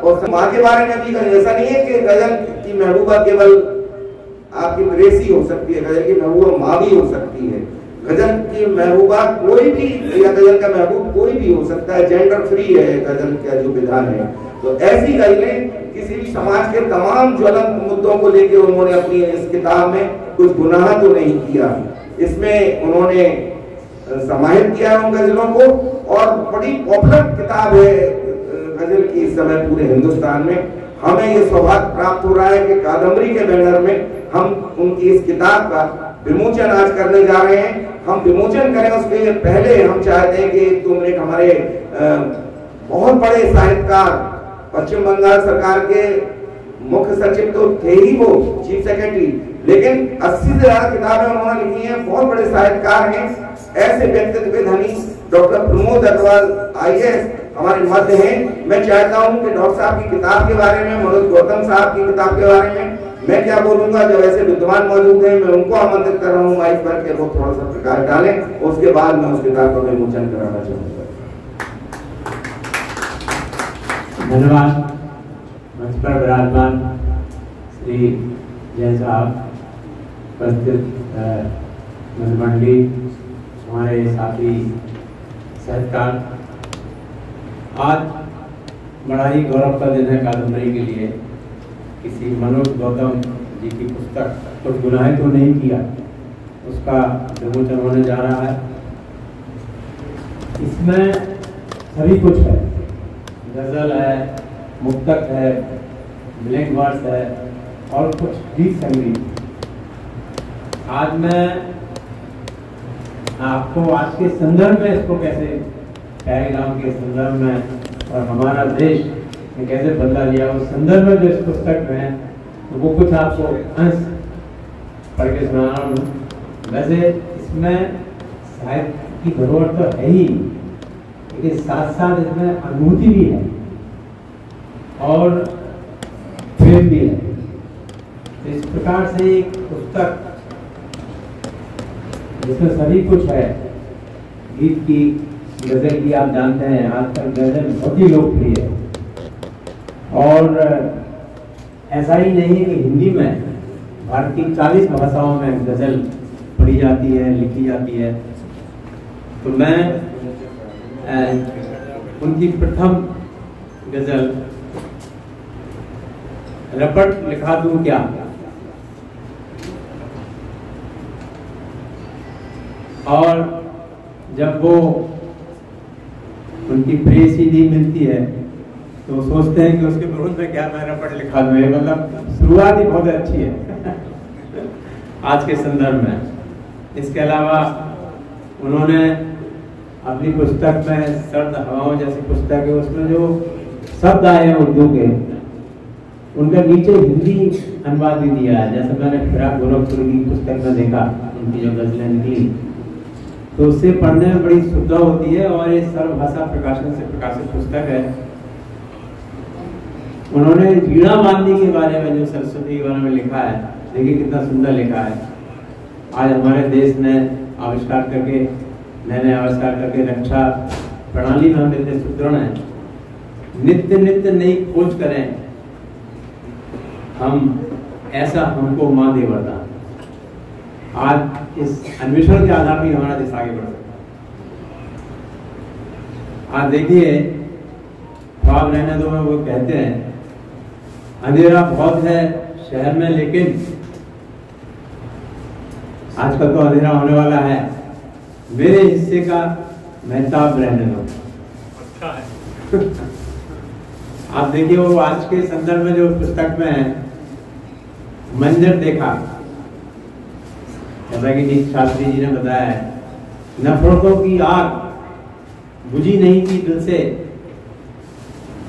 और माँ के बारे में भी ऐसा नहीं है कि गजल की महबूबा केवल आपकी प्रेसी हो सकती है, गजल की महबूबा माँ भी हो सकती है। गजल की महबूबा कोई भी या गजल का महबूब कोई भी हो सकता है, जेंडर फ्री है गजल का जो विधान है। तो ऐसी गजलें किसी भी समाज के तमाम ज्वलंत मुद्दों को लेकर उन्होंने अपनी इस किताब में कुछ गुनाह तो नहीं किया, इसमें उन्होंने समाहित किया है उन गजलों को। और बड़ी पॉपुलर किताब है गजल की इस समय पूरे हिंदुस्तान में। हमें ये सौभाग्य प्राप्त हो रहा है कि कादम्बरी के बैनर में हम उनकी इस किताब का विमोचन आज करने जा रहे हैं। हम विमोचन करें उसके पहले हम चाहते हैं कि तुम एक हमारे बहुत बड़े साहित्यकार, पश्चिम बंगाल सरकार के मुख्य सचिव तो थे ही वो, चीफ सेक्रेटरी, लेकिन 80 से ज्यादा किताबें उन्होंने लिखी हैं, बहुत बड़े साहित्यकार हैं। ऐसे व्यक्तित्व धनी डॉक्टर प्रमोद अग्रवाल IAS हमारे मध्य हैं। मैं चाहता हूं कि डॉक्टर साहब की किताब के बारे में, मनोज गौतम साहब की किताब के बारे में मैं क्या बोलूंगा, जब ऐसे विद्वान मौजूद हैं मैं उनको आमंत्रित कर रहा हूँ माइक पर के वो थोड़ा सा प्रकाश डालें, उसके बाद मैं उस किताब का विमोचन कराना चाहूंगा। धन्यवाद। मंच पर विराजमान श्री जय साहब, उपस्थित मंत्री, हमारे साथी साहित्यकार, आज बड़ा ही गौरव का दिन है कादम्बरी के लिए। किसी मनोज गौतम जी की पुस्तक कुछ गुनाह तो नहीं किया, उसका विमोचन होने जा रहा है। इसमें सभी कुछ है, गजल है, मुक्तक है, ब्लैंक वर्स है और कुछ गीत संगीत। आज मैं आपको आज के संदर्भ में इसको कैसे पैगाम के संदर्भ में और हमारा देश ने कैसे बदला लिया उस संदर्भ में जो इस पुस्तक में है, तो वो कुछ आपको अंश पढ़ के सुना रहा हूँ। वैसे इसमें साहित्य की धरोहर तो है ही, लेकिन साथ साथ इसमें अनुभूति भी है और प्रेम भी है। तो इस प्रकार से एक पुस्तक जिसमें सभी कुछ है, गीत की, गजल की, आप जानते हैं आजकल गजल बहुत ही लोकप्रिय है। और ऐसा ही नहीं है कि हिंदी में, भारत की 40 भाषाओं में गजल पढ़ी जाती है, लिखी जाती है। तो मैं उनकी प्रथम गजल रपट लिखा दूं क्या, और जब वो उनकी प्रेसी नहीं मिलती है तो सोचते हैं कि उसके विरोध में क्या मैं रपट लिखा दूं। मतलब शुरुआत ही बहुत अच्छी है आज के संदर्भ में। इसके अलावा उन्होंने अपनी पुस्तक में सर्द हवाओं जैसी पुस्तक है, उसमें जो शब्द आए हैं उर्दू के, उनका नीचे हिंदी अनुवाद भी दिया है। जैसे मैंने फिराक गोरखपुर की पुस्तक में देखा, उनकी जो गजलें निकली, तो उससे पढ़ने में बड़ी सुविधा होती है और ये सर्वभाषा प्रकाशन से प्रकाशित पुस्तक है। उन्होंने वीणा वादनी के बारे में, जो सरस्वती के बारे में लिखा है, देखिए कितना सुंदर लिखा है। आज हमारे देश ने आविष्कार करके, नए आविष्कार करके रक्षा प्रणाली में हम इतने सुदृढ़ हैं, नित्य नित्य नई खोज करें हम, ऐसा हमको माँ दे वरदान। आज इस अन्वेषण के आधार पर हमारा देश आगे बढ़ सकता है। आज देखिए, ख्वाब रहने दो में वो कहते हैं अंधेरा बहुत है शहर में, लेकिन आजकल तो अंधेरा होने वाला है, मेरे हिस्से का महताब रहने दो। अच्छा है आप देखिए, वो आज के संदर्भ में जो पुस्तक में है, मंजर देखा, जैसा कि नीत शास्त्री जी ने बताया है, नफरतों की आग बुझी नहीं थी दिल से,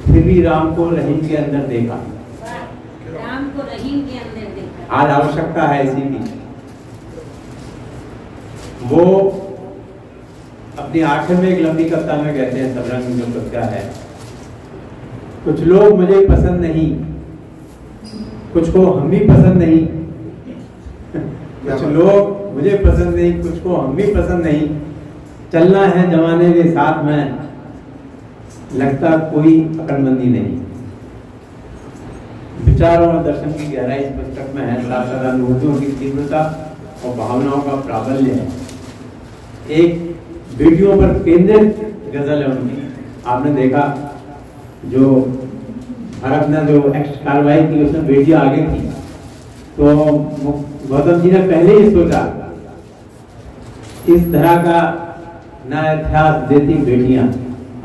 फिर भी राम को रहीम के अंदर देखा। राम को रहीम के अंदर देखा। आज आवश्यकता है इसी की। वो अपनी आखिर में एक लंबी कविता में कहते हैं, सबरंग जो कविता है, कुछ लोग मुझे पसंद नहीं, कुछ को हम भी पसंद नहीं, कुछ लोग मुझे पसंद नहीं, कुछ को हम भी पसंद नहीं, चलना है जमाने के साथ में, लगता कोई अकलमंदी नहीं। विचारों और दर्शन की गहराई इस पुस्तक में है, साथ साथ अनुभूतियों की तीव्रता और भावनाओं का प्राबल्य है। एक वीडियो पर केंद्रित गजल है उनकी। आपने देखा जो भारत ने जो एक्ट कार्रवाई की उसमें बेटियां आगे थी, तो गौतम जी ने पहले ही सोचा इस तरह का नया इतिहास देती बेटियां।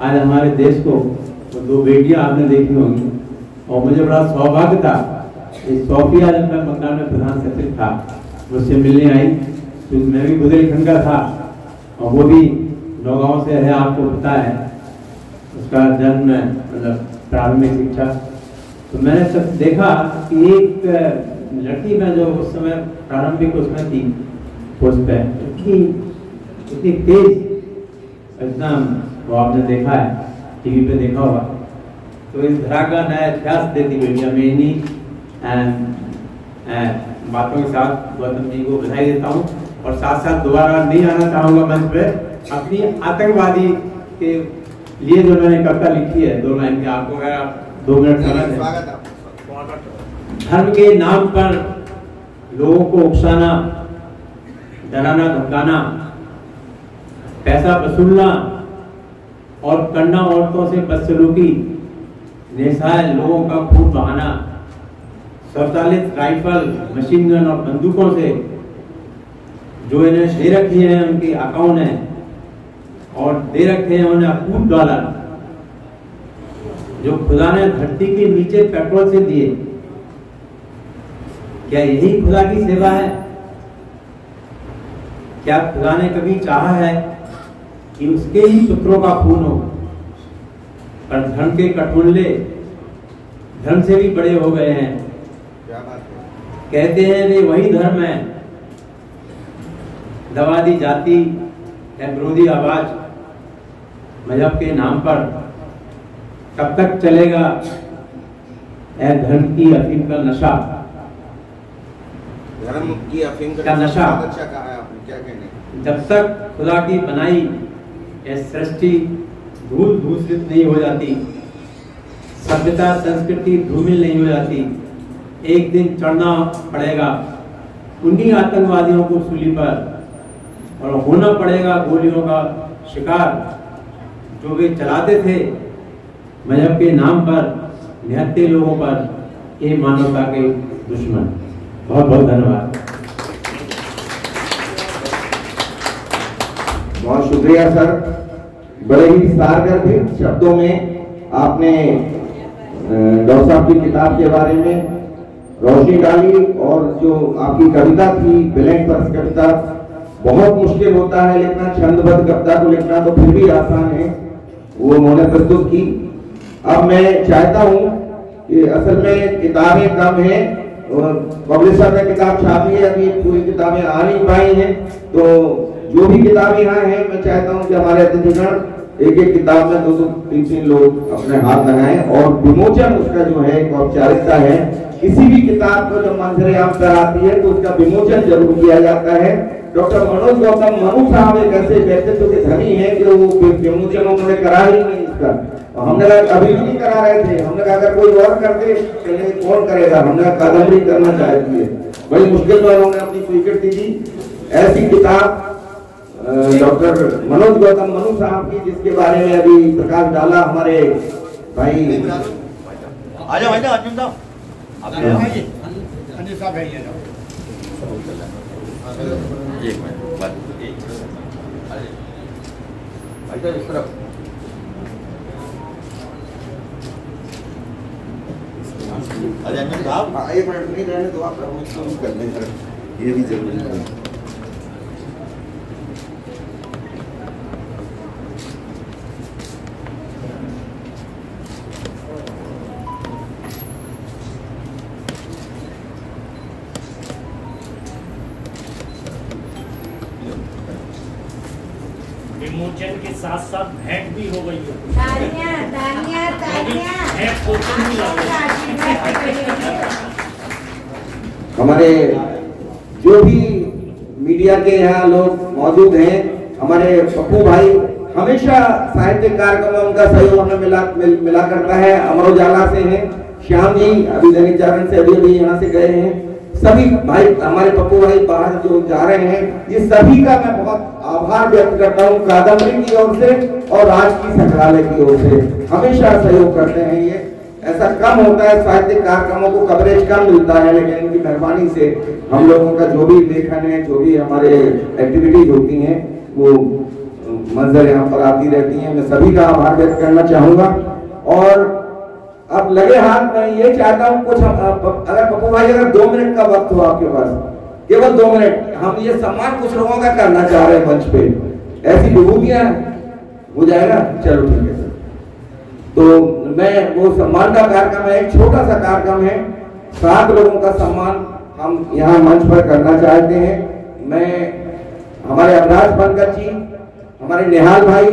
आज हमारे देश को तो 2 बेटियां आपने देखी होंगी, और मुझे बड़ा सौभाग्य था इस सोफिया जब मैं बंगाल में प्रधान सचिव था, मुझसे मिलने आई, तो मैं भी बुंदेलखंड का था और वो भी नौगांव से है, आपको पता है उसका जन्म मतलब प्रारंभिक शिक्षा। तो मैंने सब देखा कि एक लड़की में जो उस समय प्रारंभिक उसमें थी पोस्ट पे, इतनी तेज एकदम, वो आपने देखा है टीवी पे देखा होगा। तो इस तरह का नया इतिहास देती बेटियां में इन्हीं बातों के साथ गौतम जी को बधाई देता हूँ, और साथ साथ दोबारा नहीं आना चाहूंगा मंच पे। अपनी आतंकवादी के लिए जो मैंने कविता लिखी है 2 लाइन की, आपको अगर आप 2 मिनट समय धर्म के नाम पर लोगों को उकसाना, डराना, धमकाना, पैसा वसूलना और करना औरतों से बदसलूकी, निसहाय लोगों का खून बहाना, स्वचालित राइफल, मशीन गन और बंदूकों से जो इन्हें दे रखी है उनके अकाउंट है, और दे रखे हैं उन्हें अकूत डॉलर जो खुदा ने धरती के नीचे पेट्रोल से दिए। क्या यही खुदा की सेवा है? क्या खुदा ने कभी चाहा है कि उसके ही पुत्रों का खून हो? पर धर्म के कटुल्ले धर्म से भी बड़े हो गए हैं। क्या बात है? कहते हैं वे वही धर्म है, दबा दी जाती है विरोधी आवाज मजहब के नाम पर। कब तक चलेगा ऐ धर्म की अफीम का नशा? धर्म की अफीम का नशा। अच्छा कहा है आपने, क्या कहने? जब तक खुदा की बनाई ये सृष्टि धूल धूसरित नहीं हो जाती, सभ्यता संस्कृति धूमिल नहीं हो जाती, एक दिन चढ़ना पड़ेगा उन्हीं आतंकवादियों को सूली पर, और होना पड़ेगा गोलियों का शिकार जो वे चलाते थे मजहब के नाम पर, निहत्थे लोगों पर, ये मानवता के दुश्मन। बहुत बहुत धन्यवाद। बहुत शुक्रिया सर, बड़े ही सारगर्भित शब्दों में आपने डॉक्टर साहब की किताब के बारे में रोशनी डाली, और जो आपकी कविता थी ब्लैंक वर्स कविता, बहुत मुश्किल होता है लिखना, छंदबद्ध कविता को लिखना तो फिर भी आसान है, वो उन्होंने प्रस्तुत की। अब मैं चाहता हूँ कि असल में किताबें कम हैं, पब्लिशर ने किताब छापी है, अभी पूरी किताबें आ नहीं पाई हैं, तो जो भी किताबें यहाँ हैं मैं चाहता हूँ कि हमारे अतिथिगण एक एक किताब में 2-3 लोग अपने हाथ लगाएं, और विमोचन उसका जो है एक औपचारिकता है। किसी भी किताब को जब मंजरे आम पर आती है तो उसका विमोचन जरूर किया जाता है। डॉक्टर मनोज गौतम मनु साहब एक ऐसे व्यक्तित्व के धनी हैं कि वो विमोचन उन्होंने करा ही नहीं इसका, और हमने अभी भी नहीं करा रहे थे। हमने कहा अगर कोई और कर दे चलिए कौन करेगा, हमने कादम्बरी करना चाहती है, बड़ी मुश्किल में उन्होंने अपनी स्वीकृति दी। ऐसी किताब डॉक्टर मनोज गौतम मनु साहब की, जिसके बारे में अभी प्रकाश डाला हमारे भाई। आजा भाई अर्जुन साहब, आप आइए। अंजू साहब है ये एक मिनट बस, भाई साहब इस तरफ। अरे अंजन साहब, एक मिनट नहीं रहने दो आप, कर लें सर, ये भी जरूरी है। विमोचन के साथ साथ भेंट भी हो गई है। तालियां तालियां तालियां। भेंट पोस्टर भी लगा। हमारे जो भी मीडिया के यहाँ लोग मौजूद हैं, हमारे पप्पू भाई हमेशा साहित्यिक कार्यक्रम में उनका सहयोग हमें मिला करता है। अमर उजाला से हैं, श्याम जी अभी दैनिक जागरण से अभी यहाँ से गए हैं, सभी भाई हमारे पप्पू भाई बाहर जो जा रहे हैं, ये सभी का मैं बहुत आभार व्यक्त करता हूँ कादम्बरी की ओर से और राज की संग्रहालय की ओर से। हमेशा सहयोग करते हैं ये, ऐसा कम होता है साहित्यिक कार्यक्रमों को कवरेज कम मिलता है, लेकिन इनकी मेहरबानी से हम लोगों का जो भी लेखन है, जो भी हमारे एक्टिविटीज होती हैं वो मंजर यहाँ पर आती रहती हैं। मैं सभी का आभार व्यक्त करना चाहूंगा। और अब लगे हाथ मैं ये चाहता हूँ कुछ अगर पप्पू भाई अगर 2 मिनट का वक्त हो आपके पास, केवल 2 मिनट, हम ये सम्मान कुछ लोगों का करना चाह रहे हैं मंच पे, ऐसी विभूतियां हो जाएगा। चलो ठीक है सर। तो मैं वो सम्मान का कार्यक्रम है, एक छोटा सा कार्यक्रम है, 7 लोगों का सम्मान हम यहाँ मंच पर करना चाहते हैं। मैं हमारे अवराज बनकर जी, हमारे निहाल भाई,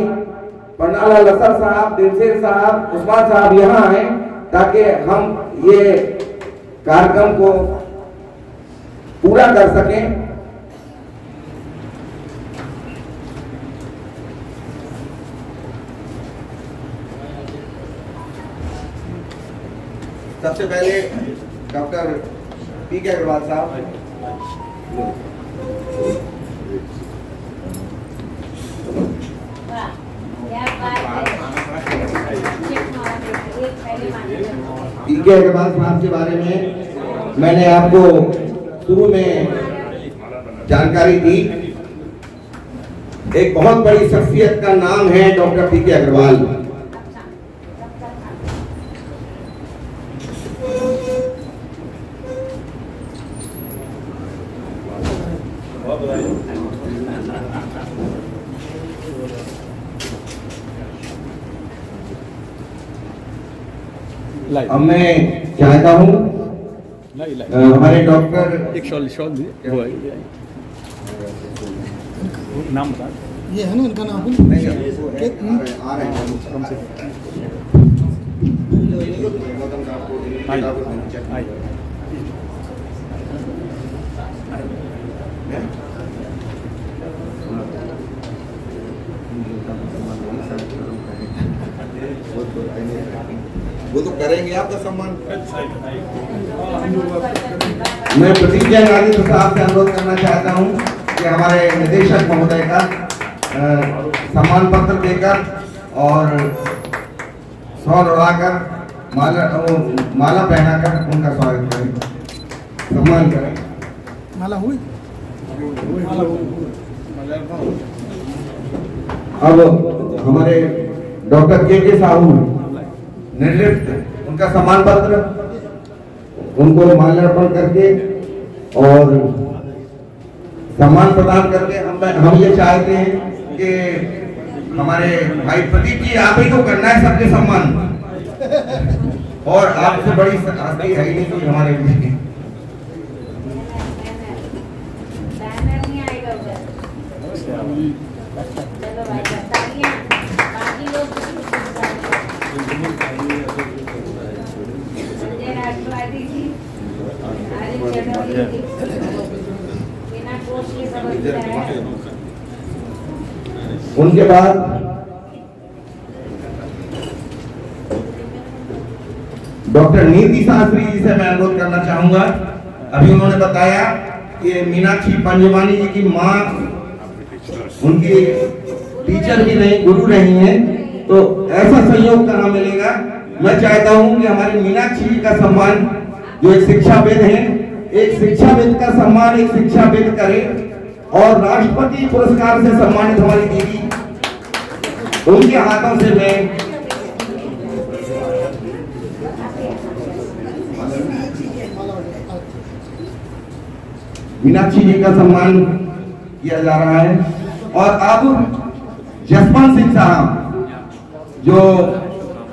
पन्नालाल लसर साहब, दिलसेर साहब, उस्मान साहब यहाँ आए ताकि हम ये कार्यक्रम को पूरा कर सकें। सबसे पहले डॉक्टर पी.के. अग्रवाल साहब, पी.के. अग्रवाल साहब के बारे में मैंने आपको शुरू में जानकारी दी। एक बहुत बड़ी शख्सियत का नाम है डॉक्टर पी.के. अग्रवाल। अब मैं चाहता हूँ हमारे डॉक्टर एक शॉल नाम बता, ये है ना इनका नाम है आ रहे हैं कम से वो तो करेंगे आपका सम्मान। मैं प्रतिज्ञा नागेंद्र साहब से अनुरोध करना चाहता हूं कि हमारे निदेशक महोदय का सम्मान पत्र देकर और शॉल उड़ाकर माला पहनाकर उनका स्वागत करें, सम्मान करें। माला हुई। अब हमारे डॉक्टर के साहू निर्लिप्त, उनका सम्मान पत्र उनको माल्यार्पण करके और सम्मान प्रदान करके हम ये चाहते हैं कि हमारे भाई प्रदीप जी, आप ही को करना है सबके सम्मान, और आपसे बड़ी हस्ती है ही नहीं कोई हमारे लिए। उनके बाद डॉक्टर नीति शास्त्री जी से मैं अनुरोध करना चाहूंगा। अभी उन्होंने बताया कि मीनाक्षी पंजवानी जी की मां उनकी टीचर भी नहीं, गुरु नहीं है, तो ऐसा सहयोग कहाँ मिलेगा। मैं चाहता हूं कि हमारी मीनाक्षी जी का सम्मान, जो एक शिक्षाविद है, एक शिक्षाविद का सम्मान एक शिक्षाविद करे, और राष्ट्रपति पुरस्कार से सम्मानित हमारी दीदी, उनके हाथों से मैं मीनाक्षी जी का सम्मान किया जा रहा है। और अब जसवंत सिंह साहब जो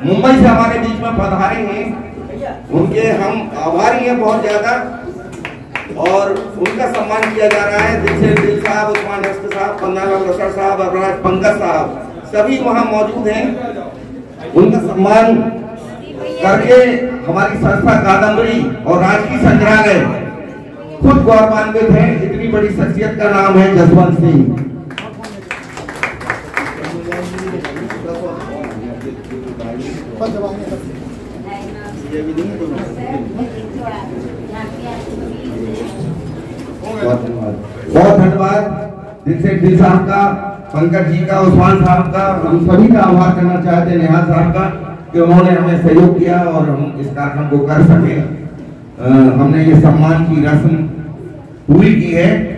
मुंबई से हमारे बीच में पधारे हैं, उनके हम आभारी हैं बहुत ज्यादा, और उनका सम्मान किया जा रहा है। दिल साहब, उस्मान साहब, पन्नालाल लसर साहब, अवराज पंकज साहब, सभी वहां मौजूद हैं। उनका सम्मान करके हमारी संस्था कादम्बरी और राजकीय संग्रहालय खुद गौरवान्वित है। इतनी बड़ी शख्सियत का नाम है जसवंत सिंह। बहुत धन्यवाद दिल से दिल साहब का, पंकज जी का, उस्मान साहब का, हम सभी का आभार करना चाहते हैं नेहा साहब का कि उन्होंने हमें सहयोग किया और हम इस कार्यक्रम को कर सके। हमने ये सम्मान की रस्म पूरी की है।